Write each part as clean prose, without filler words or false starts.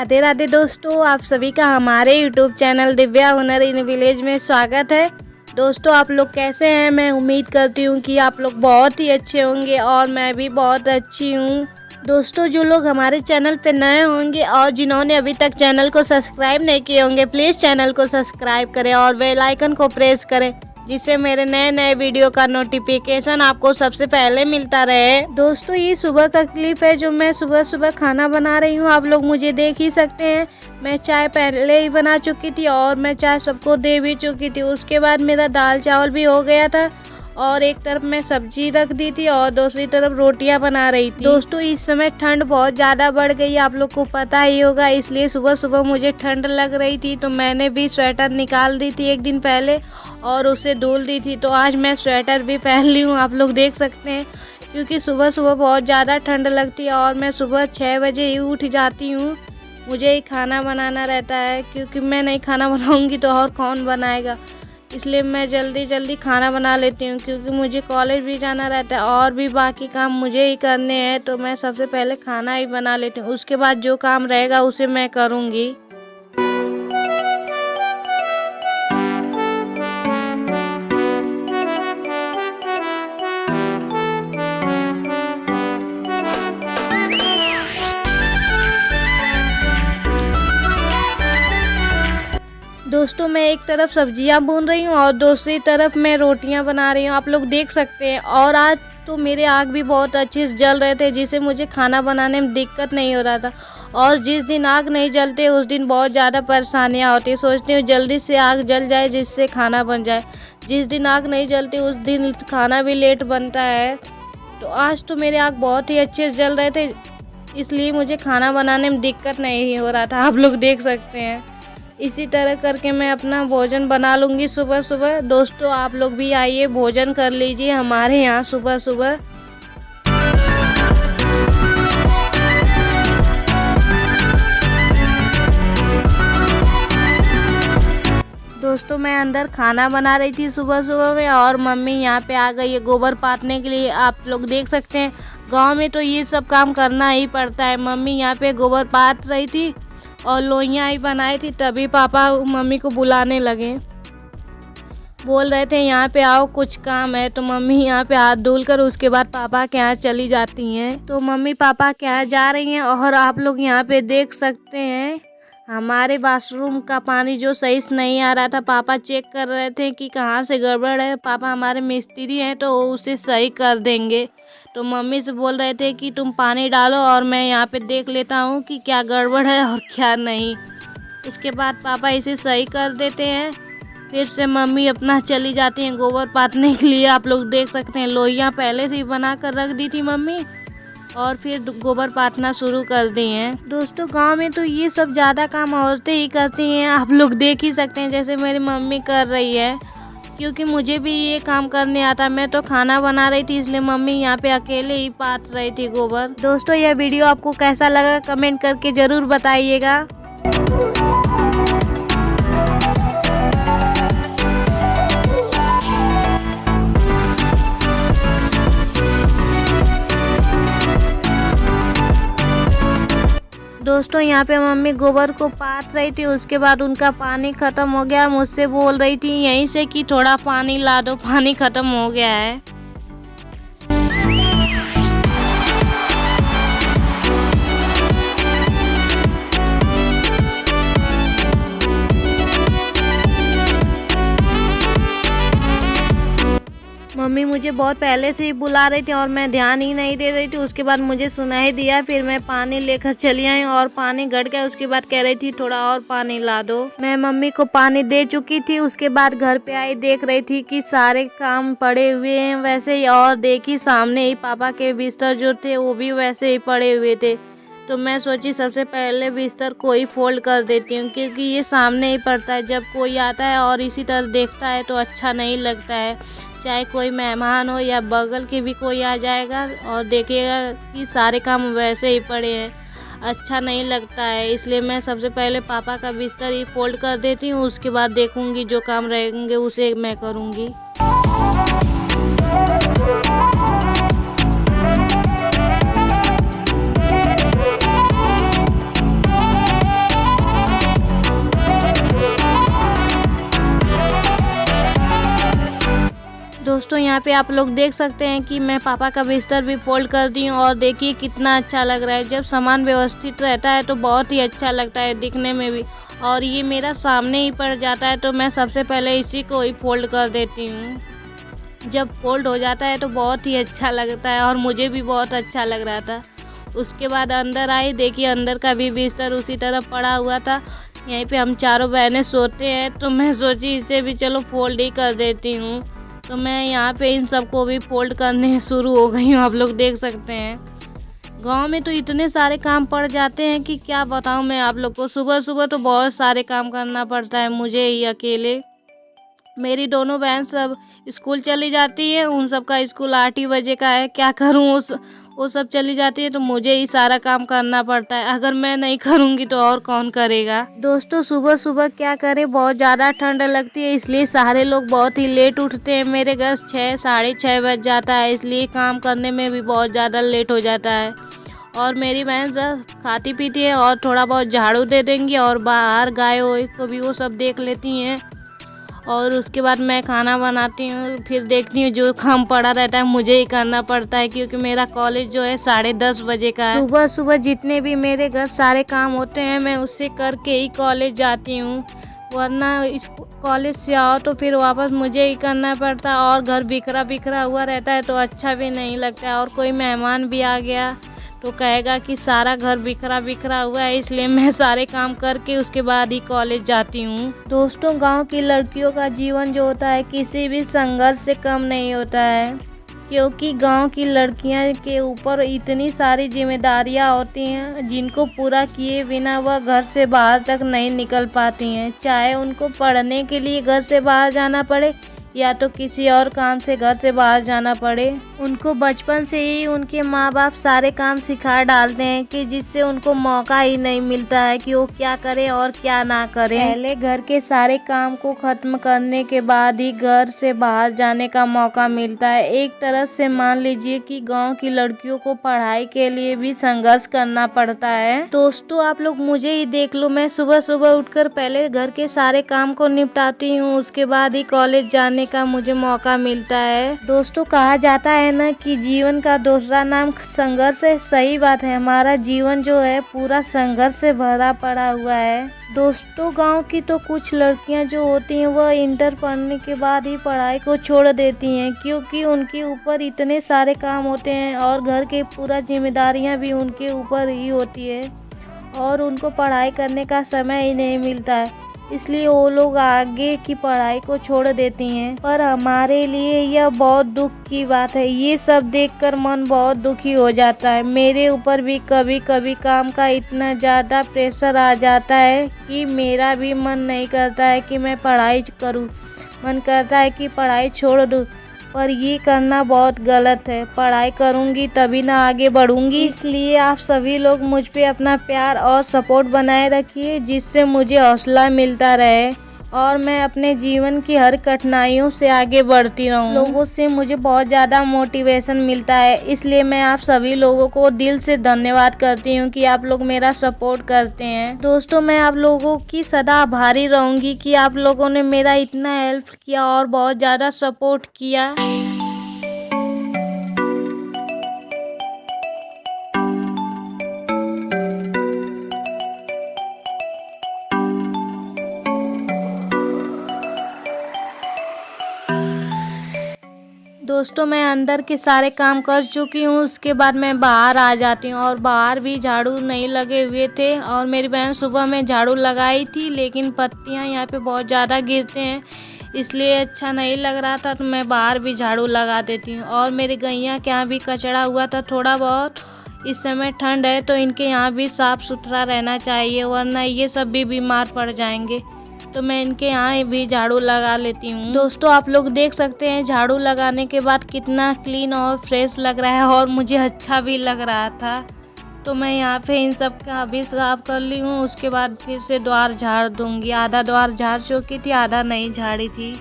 राधे राधे दोस्तों, आप सभी का हमारे यूट्यूब चैनल दिव्या हुनर इन विलेज में स्वागत है। दोस्तों, आप लोग कैसे हैं? मैं उम्मीद करती हूँ कि आप लोग बहुत ही अच्छे होंगे और मैं भी बहुत अच्छी हूँ। दोस्तों, जो लोग हमारे चैनल पे नए होंगे और जिन्होंने अभी तक चैनल को सब्सक्राइब नहीं किए होंगे, प्लीज़ चैनल को सब्सक्राइब करें और बेल आइकन को प्रेस करें, जिससे मेरे नए नए वीडियो का नोटिफिकेशन आपको सबसे पहले मिलता रहे। दोस्तों, ये सुबह का क्लिप है जो मैं सुबह सुबह खाना बना रही हूँ। आप लोग मुझे देख ही सकते हैं। मैं चाय पहले ही बना चुकी थी और मैं चाय सबको दे भी चुकी थी। उसके बाद मेरा दाल चावल भी हो गया था और एक तरफ मैं सब्जी रख दी थी और दूसरी तरफ रोटियां बना रही थी। दोस्तों, इस समय ठंड बहुत ज़्यादा बढ़ गई, आप लोग को पता ही होगा, इसलिए सुबह सुबह मुझे ठंड लग रही थी तो मैंने भी स्वेटर निकाल दी थी एक दिन पहले और उसे धुल दी थी। तो आज मैं स्वेटर भी पहन ली हूँ, आप लोग देख सकते हैं, क्योंकि सुबह सुबह बहुत ज़्यादा ठंड लगती है और मैं सुबह 6 बजे ही उठ जाती हूँ। मुझे ही खाना बनाना रहता है, क्योंकि मैं नहीं खाना बनाऊँगी तो और कौन बनाएगा, इसलिए मैं जल्दी जल्दी खाना बना लेती हूँ, क्योंकि मुझे कॉलेज भी जाना रहता है और भी बाकी काम मुझे ही करने हैं। तो मैं सबसे पहले खाना ही बना लेती हूँ, उसके बाद जो काम रहेगा उसे मैं करूँगी। दोस्तों, मैं एक तरफ सब्जियां भून रही हूँ और दूसरी तरफ मैं रोटियां बना रही हूँ, आप लोग देख सकते हैं। और आज तो मेरे आग भी बहुत अच्छे से जल रहे थे, जिससे मुझे खाना बनाने में दिक्कत नहीं हो रहा था। और जिस दिन आग नहीं जलते उस दिन बहुत ज़्यादा परेशानियाँ होती है। सोचती हूँ जल्दी से आग जल जाए जिससे खाना बन जाए। जिस दिन आग नहीं जलती उस दिन खाना भी लेट बनता है। तो आज तो मेरे आग बहुत ही अच्छे से जल रहे थे, इसलिए मुझे खाना बनाने में दिक्कत नहीं हो रहा था, आप लोग देख सकते हैं। इसी तरह करके मैं अपना भोजन बना लूँगी सुबह सुबह। दोस्तों, आप लोग भी आइए, भोजन कर लीजिए हमारे यहाँ सुबह सुबह। दोस्तों, मैं अंदर खाना बना रही थी सुबह सुबह में और मम्मी यहाँ पे आ गई है गोबर पाथने के लिए। आप लोग देख सकते हैं, गांव में तो ये सब काम करना ही पड़ता है। मम्मी यहाँ पे गोबर पाथ रही थी और लोइयाँ ही बनाई थी, तभी पापा मम्मी को बुलाने लगे। बोल रहे थे यहाँ पे आओ, कुछ काम है। तो मम्मी यहाँ पे हाथ धुल कर उसके बाद पापा के यहाँ चली जाती हैं। तो मम्मी पापा के यहाँ जा रही हैं और आप लोग यहाँ पे देख सकते हैं हमारे बाथरूम का पानी जो सही से नहीं आ रहा था। पापा चेक कर रहे थे कि कहाँ से गड़बड़ है। पापा हमारे मिस्त्री हैं तो उसे सही कर देंगे। तो मम्मी से बोल रहे थे कि तुम पानी डालो और मैं यहाँ पे देख लेता हूँ कि क्या गड़बड़ है और क्या नहीं। इसके बाद पापा इसे सही कर देते हैं। फिर से मम्मी अपना चली जाती हैं गोबर पाथने के लिए। आप लोग देख सकते हैं, लोइयाँ पहले से ही बना कर रख दी थी मम्मी और फिर गोबर पाथना शुरू कर दी हैं। दोस्तों, गांव में तो ये सब ज़्यादा काम औरतें ही करती हैं, आप लोग देख ही सकते हैं, जैसे मेरी मम्मी कर रही है, क्योंकि मुझे भी ये काम करने आता। मैं तो खाना बना रही थी, इसलिए मम्मी यहाँ पे अकेले ही पाथ रही थी गोबर। दोस्तों, यह वीडियो आपको कैसा लगा कमेंट करके ज़रूर बताइएगा। दोस्तों, यहाँ पे मम्मी गोबर को पाथ रही थी, उसके बाद उनका पानी ख़त्म हो गया। मुझसे बोल रही थी यहीं से कि थोड़ा पानी ला दो, पानी ख़त्म हो गया है। मम्मी मुझे बहुत पहले से ही बुला रही थी और मैं ध्यान ही नहीं दे रही थी। उसके बाद मुझे सुना ही दिया, फिर मैं पानी लेकर चली आई और पानी घट गया। उसके बाद कह रही थी थोड़ा और पानी ला दो। मैं मम्मी को पानी दे चुकी थी। उसके बाद घर पे आई, देख रही थी कि सारे काम पड़े हुए हैं वैसे ही, और देखी सामने ही पापा के बिस्तर जो थे वो भी वैसे ही पड़े हुए थे। तो मैं सोची सबसे पहले बिस्तर को ही फोल्ड कर देती हूँ, क्योंकि ये सामने ही पड़ता है। जब कोई आता है और इसी तरह देखता है तो अच्छा नहीं लगता है। चाहे कोई मेहमान हो या बगल के भी कोई आ जाएगा और देखेगा कि सारे काम वैसे ही पड़े हैं, अच्छा नहीं लगता है। इसलिए मैं सबसे पहले पापा का बिस्तर ही फोल्ड कर देती हूँ, उसके बाद देखूँगी जो काम रहेंगे उसे मैं करूँगी। यहाँ पे आप लोग देख सकते हैं कि मैं पापा का बिस्तर भी फोल्ड कर दी हूँ और देखिए कितना अच्छा लग रहा है। जब सामान व्यवस्थित रहता है तो बहुत ही अच्छा लगता है दिखने में भी। और ये मेरा सामने ही पड़ जाता है तो मैं सबसे पहले इसी को ही फोल्ड कर देती हूँ। जब फोल्ड हो जाता है तो बहुत ही अच्छा लगता है और मुझे भी बहुत अच्छा लग रहा था। उसके बाद अंदर आई, देखिए अंदर का भी बिस्तर उसी तरह पड़ा हुआ था। यहीं पे हम चारों बहनें सोते हैं तो मैं सोची इसे भी चलो फोल्ड ही कर देती हूँ। तो मैं यहाँ पे इन सबको भी फोल्ड करने शुरू हो गई हूँ, आप लोग देख सकते हैं। गांव में तो इतने सारे काम पड़ जाते हैं कि क्या बताऊँ मैं आप लोग को। सुबह सुबह तो बहुत सारे काम करना पड़ता है मुझे ही अकेले। मेरी दोनों बहन सब स्कूल चली जाती हैं, उन सब का स्कूल 8 ही बजे का है। क्या करूँ, वो सब चली जाती है तो मुझे ही सारा काम करना पड़ता है। अगर मैं नहीं करूँगी तो और कौन करेगा। दोस्तों सुबह सुबह क्या करें, बहुत ज़्यादा ठंड लगती है, इसलिए सारे लोग बहुत ही लेट उठते हैं। मेरे घर 6 साढ़े 6 बज जाता है, इसलिए काम करने में भी बहुत ज़्यादा लेट हो जाता है। और मेरी बहन सब खाती पीती है और थोड़ा बहुत झाड़ू दे देंगी और बाहर गाय को भी वो सब देख लेती हैं। और उसके बाद मैं खाना बनाती हूँ, फिर देखती हूँ जो काम पड़ा रहता है मुझे ही करना पड़ता है, क्योंकि मेरा कॉलेज जो है 10:30 बजे का है। सुबह सुबह जितने भी मेरे घर सारे काम होते हैं मैं उससे करके ही कॉलेज जाती हूँ, वरना इस कॉलेज से आओ तो फिर वापस मुझे ही करना पड़ता है। और घर बिखरा बिखरा हुआ रहता है तो अच्छा भी नहीं लगता है। और कोई मेहमान भी आ गया तो कहेगा कि सारा घर बिखरा बिखरा हुआ है, इसलिए मैं सारे काम करके उसके बाद ही कॉलेज जाती हूँ। दोस्तों गांव की लड़कियों का जीवन जो होता है किसी भी संघर्ष से कम नहीं होता है, क्योंकि गांव की लड़कियां के ऊपर इतनी सारी जिम्मेदारियां होती हैं जिनको पूरा किए बिना वह घर से बाहर तक नहीं निकल पाती हैं। चाहे उनको पढ़ने के लिए घर से बाहर जाना पड़े या तो किसी और काम से घर से बाहर जाना पड़े, उनको बचपन से ही उनके माँ बाप सारे काम सिखा डालते हैं कि जिससे उनको मौका ही नहीं मिलता है कि वो क्या करें और क्या ना करें। पहले घर के सारे काम को खत्म करने के बाद ही घर से बाहर जाने का मौका मिलता है। एक तरह से मान लीजिए कि गांव की लड़कियों को पढ़ाई के लिए भी संघर्ष करना पड़ता है। दोस्तों आप लोग मुझे ही देख लो, मैं सुबह सुबह उठकर पहले घर के सारे काम को निपटाती हूँ, उसके बाद ही कॉलेज जाने का मुझे मौका मिलता है। दोस्तों कहा जाता है ना कि जीवन का दूसरा नाम संघर्ष है। सही बात है, हमारा जीवन जो है पूरा संघर्ष से भरा पड़ा हुआ है। दोस्तों गांव की तो कुछ लड़कियां जो होती हैं वह इंटर पढ़ने के बाद ही पढ़ाई को छोड़ देती हैं, क्योंकि उनके ऊपर इतने सारे काम होते हैं और घर के पूरा जिम्मेदारियां भी उनके ऊपर ही होती है और उनको पढ़ाई करने का समय ही नहीं मिलता है, इसलिए वो लोग आगे की पढ़ाई को छोड़ देती हैं। पर हमारे लिए यह बहुत दुख की बात है। ये सब देखकर मन बहुत दुखी हो जाता है। मेरे ऊपर भी कभी कभी काम का इतना ज़्यादा प्रेशर आ जाता है कि मेरा भी मन नहीं करता है कि मैं पढ़ाई करूं, मन करता है कि पढ़ाई छोड़ दूं, पर ये करना बहुत गलत है। पढ़ाई करूंगी तभी ना आगे बढ़ूंगी। इसलिए आप सभी लोग मुझ पे अपना प्यार और सपोर्ट बनाए रखिए, जिससे मुझे हौसला मिलता रहे और मैं अपने जीवन की हर कठिनाइयों से आगे बढ़ती रहूं। लोगों से मुझे बहुत ज़्यादा मोटिवेशन मिलता है, इसलिए मैं आप सभी लोगों को दिल से धन्यवाद करती हूं कि आप लोग मेरा सपोर्ट करते हैं। दोस्तों मैं आप लोगों की सदा आभारी रहूंगी कि आप लोगों ने मेरा इतना हेल्प किया और बहुत ज़्यादा सपोर्ट किया। दोस्तों मैं अंदर के सारे काम कर चुकी हूँ, उसके बाद मैं बाहर आ जाती हूँ और बाहर भी झाड़ू नहीं लगे हुए थे और मेरी बहन सुबह में झाड़ू लगाई थी, लेकिन पत्तियाँ यहाँ पे बहुत ज़्यादा गिरते हैं इसलिए अच्छा नहीं लग रहा था, तो मैं बाहर भी झाड़ू लगा देती हूँ। और मेरी गैया के यहाँ भी कचरा हुआ था थोड़ा बहुत, इस समय ठंड है तो इनके यहाँ भी साफ़ सुथरा रहना चाहिए, वरना ये सब भी बीमार पड़ जाएंगे, तो मैं इनके यहाँ भी झाड़ू लगा लेती हूँ। दोस्तों आप लोग देख सकते हैं झाड़ू लगाने के बाद कितना क्लीन और फ्रेश लग रहा है और मुझे अच्छा भी लग रहा था। तो मैं यहाँ पे इन सब का भी साफ कर ली हूँ, उसके बाद फिर से द्वार झाड़ दूँगी। आधा द्वार झाड़ चुकी थी, आधा नहीं झाड़ी थी।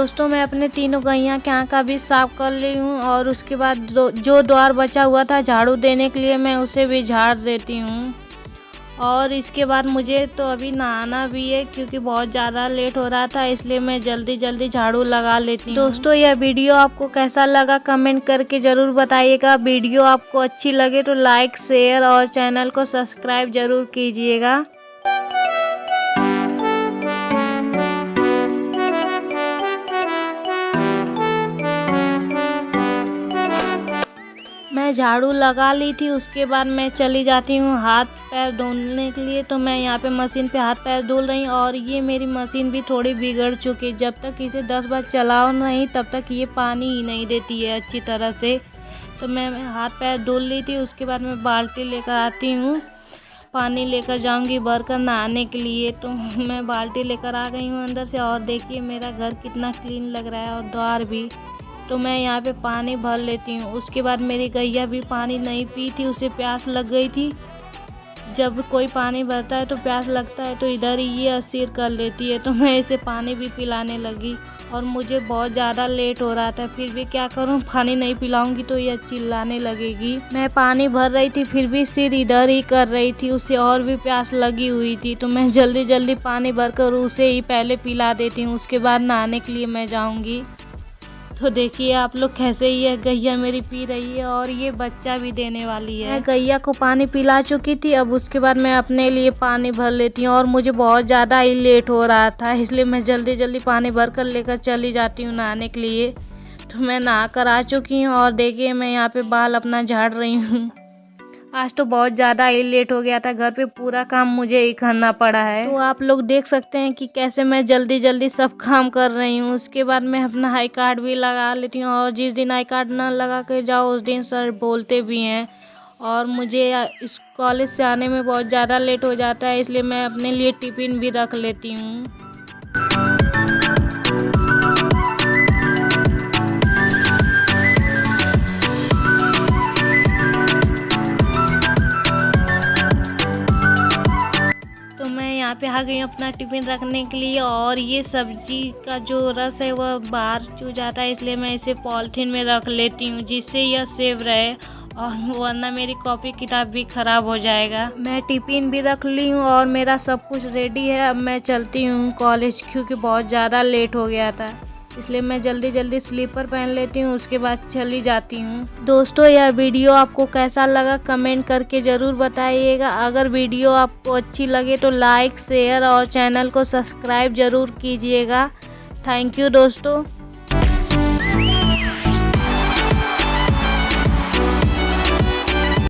दोस्तों मैं अपने तीनों गैया के आँख का भी साफ कर ली हूँ और उसके बाद जो द्वार बचा हुआ था झाड़ू देने के लिए मैं उसे भी झाड़ देती हूँ। और इसके बाद मुझे तो अभी नहाना भी है क्योंकि बहुत ज़्यादा लेट हो रहा था, इसलिए मैं जल्दी जल्दी झाड़ू लगा लेती हूँ। दोस्तों यह वीडियो आपको कैसा लगा कमेंट करके ज़रूर बताइएगा। वीडियो आपको अच्छी लगे तो लाइक शेयर और चैनल को सब्सक्राइब ज़रूर कीजिएगा। मैं झाड़ू लगा ली थी, उसके बाद मैं चली जाती हूँ हाथ पैर धोने के लिए। तो मैं यहाँ पे मशीन पे हाथ पैर धुल रही हूँ और ये मेरी मशीन भी थोड़ी बिगड़ चुकी है। जब तक इसे 10 बार चलाओ नहीं तब तक ये पानी ही नहीं देती है अच्छी तरह से। तो मैं हाथ पैर धुल ली थी, उसके बाद मैं बाल्टी लेकर आती हूँ, पानी लेकर जाऊँगी भरकर नहाने के लिए। तो मैं बाल्टी लेकर आ गई हूँ अंदर से और देखिए मेरा घर कितना क्लीन लग रहा है और द्वार भी। तो मैं यहाँ पे पानी भर लेती हूँ। उसके बाद मेरी गैया भी पानी नहीं पी थी, उसे प्यास लग गई थी। जब कोई पानी भरता है तो प्यास लगता है तो इधर ही ये असीर कर लेती है। तो मैं इसे पानी भी पिलाने लगी और मुझे बहुत ज़्यादा लेट हो रहा था, फिर भी क्या करूँ, पानी नहीं पिलाऊंगी तो ये चिल्लाने लगेगी। मैं पानी भर रही थी फिर भी सिर इधर ही कर रही थी, उसे और भी प्यास लगी हुई थी। तो मैं जल्दी जल्दी पानी भरकर उसे ही पहले पिला देती हूँ, उसके बाद नहाने के लिए मैं जाऊँगी। तो देखिए आप लोग कैसे ये गैया मेरी पी रही है और ये बच्चा भी देने वाली है। मैं गैया को पानी पिला चुकी थी, अब उसके बाद मैं अपने लिए पानी भर लेती हूँ और मुझे बहुत ज़्यादा ही लेट हो रहा था, इसलिए मैं जल्दी जल्दी पानी भर कर लेकर चली जाती हूँ नहाने के लिए। तो मैं नहा कर आ चुकी हूँ और देखिए मैं यहाँ पे बाल अपना झाड़ रही हूँ। आज तो बहुत ज़्यादा ही लेट हो गया था, घर पे पूरा काम मुझे ही करना पड़ा है। तो आप लोग देख सकते हैं कि कैसे मैं जल्दी जल्दी सब काम कर रही हूँ। उसके बाद मैं अपना आई कार्ड भी लगा लेती हूँ और जिस दिन आई कार्ड ना लगा के जाओ उस दिन सर बोलते भी हैं और मुझे इस कॉलेज से आने में बहुत ज़्यादा लेट हो जाता है, इसलिए मैं अपने लिए टिफ़िन भी रख लेती हूँ। यहाँ पे आ गई अपना टिफ़िन रखने के लिए और ये सब्जी का जो रस है वह बाहर चू जाता है, इसलिए मैं इसे पॉलिथीन में रख लेती हूँ जिससे यह सेव रहे और वरना मेरी कॉपी किताब भी ख़राब हो जाएगा। मैं टिफ़िन भी रख ली हूँ और मेरा सब कुछ रेडी है। अब मैं चलती हूँ कॉलेज क्योंकि बहुत ज़्यादा लेट हो गया था, इसलिए मैं जल्दी जल्दी स्लीपर पहन लेती हूँ, उसके बाद चली जाती हूँ। दोस्तों यह वीडियो आपको कैसा लगा कमेंट करके ज़रूर बताइएगा। अगर वीडियो आपको अच्छी लगे तो लाइक शेयर और चैनल को सब्सक्राइब ज़रूर कीजिएगा। थैंक यू दोस्तों।